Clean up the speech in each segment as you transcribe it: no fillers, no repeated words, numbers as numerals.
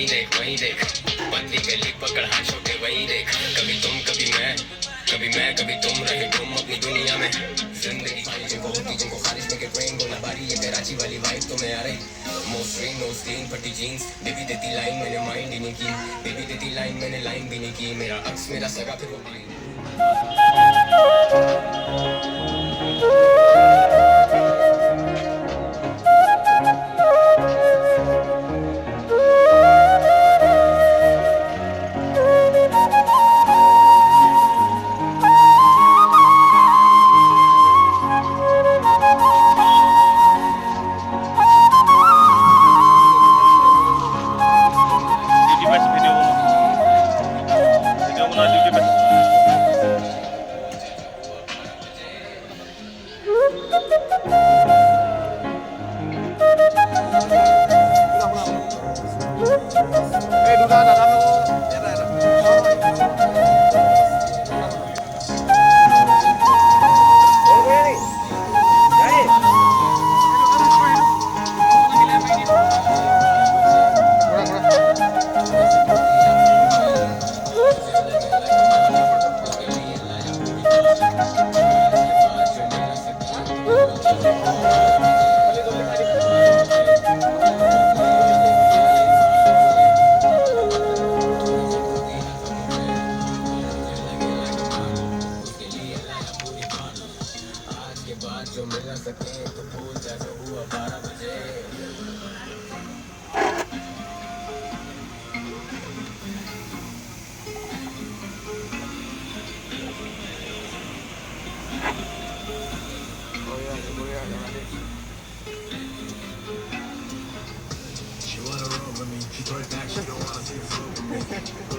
वहीं देख पतली गली पकड़ हाथ छोटे वहीं देख कभी तुम कभी मैं कभी तुम रहे तुम अपनी दुनिया में जिंदगी जिनको होती जिनको खारिज में के ट्रेन को ना बारी ये कराची वाली वाइब तो मैं आ रही मोस्ट्रीन नो स्टीन फटी जीन्स बेबी देती लाइन मैंने माइंड ही नहीं की बेबी देती लाइन मैंने लाइन भी नहीं की मेरा अक्स मेरा सगा फिर वो क्लीन जो मिल सके तो भूल जा जो हुआ 12 बजे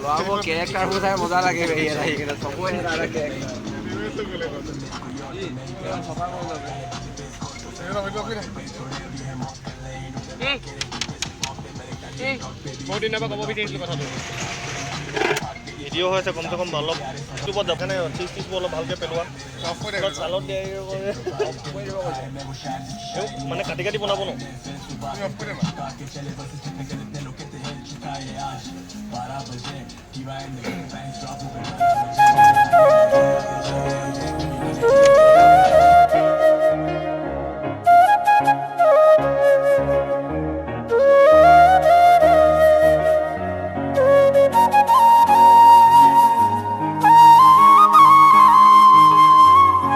Lo hago que es carbuza de modal a que veía ahí, que no se puede dar a que. बहुत दिन कब भी कथा ভিডিঅ' হৈ আছে কমচে কম অলপ ইউটিউবত যাব কাৰণে চিজবোৰ অলপ ভালকৈ পেলোৱা চালত দিয়া মানে কাটি কাটি বনাব ন